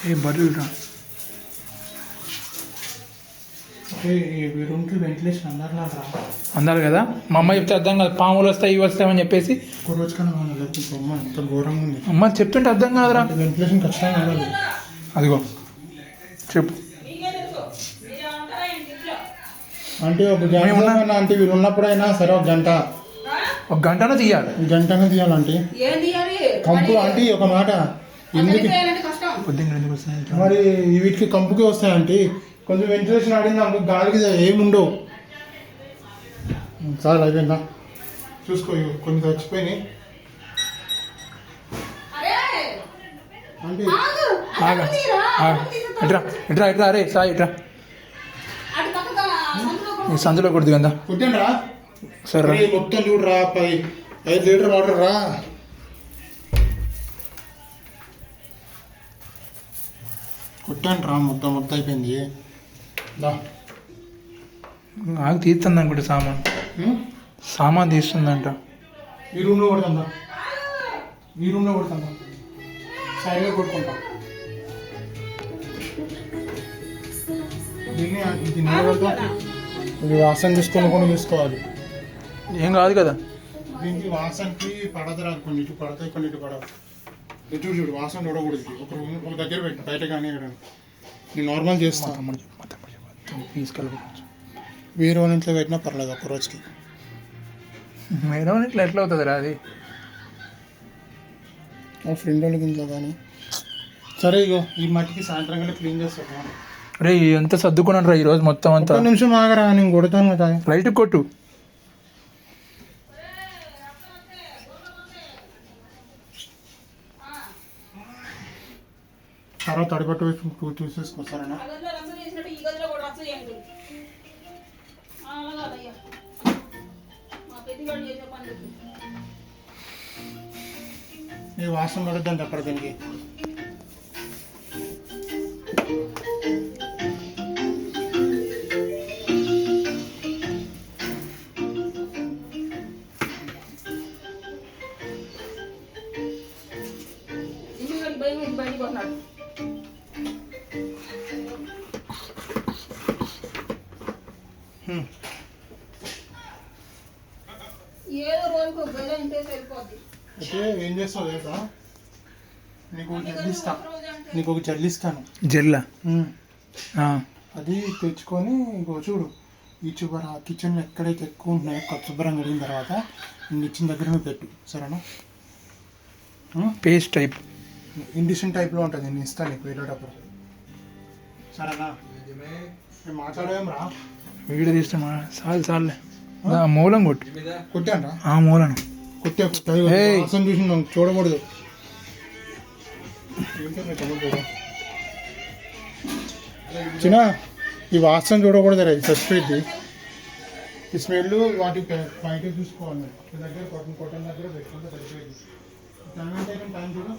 ఏ బర్రెలు రూమ్కి వెంటిలేషన్ అన్నారు కదా. మా అమ్మ చెప్తే అర్థం కాదు, పాములు వస్తాయి ఇవి వస్తాయని చెప్పేసి. ఒక రోజు కన్నా అమ్మ ఎంత ఘోరంగా ఉంది. అమ్మ చెప్తుంటే అర్థం కాదురా. వెంటిలేషన్ ఖచ్చితంగా కావాలి. అదిగో చెప్పు అంటే ఒక గంట అంటే వీళ్ళు ఉన్నప్పుడైనా సరే ఒక గంటనే తీయాలి. గంటనే తీయాలంటే కంపు అంటే ఒక మాట ఎందుకు మరి వీటికి కంపుకి వస్తాయంటే కొంచెం వెంటిలేషన్ ఆడింది అందుకు గాలికి ఏముండవు. చాలా అయిపోయిందా చూసుకో, కొన్ని చచ్చిపోయినాయి అంటే ఇట్రా ఇట్రా ఇట్రా అరే సాయి ఇట్రా సందులో కొడుతుంది కదా. కొట్టాను రా సరే మొత్తం చూడరా 5 లీటర్ వాటర్ రా. కొట్టాను రా మొత్తం అయిపోయింది. నాకు తీస్తుంది అనుకుంటే సామాన్ తీస్తుందంట. ఈ రూమ్లో కొడుతుందా, ఈ రూమ్లో కొడుతుందా, సైడ్లో కొట్టుకుంటా. ఇది వాసన తీసుకొని చూసుకోవాలి. ఏం కాదు కదా దీనికి వాసనకి పడదరా, కొన్ని ఇటు పడతాయి కొన్ని ఇటు పడవు. ఎటు చూడు వాసన చూడకూడదు. ఒక దగ్గర పెట్టు, బయట కానీ నేను నార్మల్ చేస్తాను. తీసుకెళ్ళవచ్చు వేరే వాళ్ళ ఇంట్లో పెట్టినా పర్లేదు ఒక్క రోజుకి. వేరే వాళ్ళ ఇంట్లో ఎట్లా అవుతుంది రా అది, మా ఫ్రెండ్ వాళ్ళకి ఇంట్లో కానీ. సరే ఇగో ఈ మట్టికి సాయంత్రం కంటే క్లీన్ చేస్తాను. అరే ఎంత సర్దుకున్నాను రా ఈరోజు మొత్తం అంతా. నిమిషం ఆగరా, నేను కొడతాను కదా. లైట్ కొట్టు. తర్వాత తడిపట్టు వేసి చూసేసుకొస్తారన్నా. ఈ వాసన పడద్దని చెప్పరు దీనికి. అయితే ఏం చేస్తావు తెలుసా, నీకు ఒక జల్లిస్తాను. జెల్లా అది తెచ్చుకొని ఇంకో చూడు ఈ కిచెన్లో ఎక్కడైతే ఎక్కువ ఉన్నాయో శుభ్రంగా కడిగిన తర్వాత నేను ఇచ్చిన దగ్గర పెట్టు సరేనా. పేస్ట్ టైప్ ఇండిషన్ టైప్లో ఉంటుంది, నేను ఇస్తాను నీకు వేరేటప్పుడు సరేనా. మేము మాట్లాడేం రా, వీడియో తీస్తే చాలే మూలం కొట్టాను రా. మూలను కొట్టే వాసన చూసి చూడకూడదు. చిన్న ఈ వాసన చూడకూడదు రా, ఇది చచ్చిపోయింది. ఈ స్మెల్ వాటి బయట చూసుకోవాలి. దగ్గర కొట్టం దగ్గర పెట్టుకుంటే సరిపోయింది. టైం చూడు.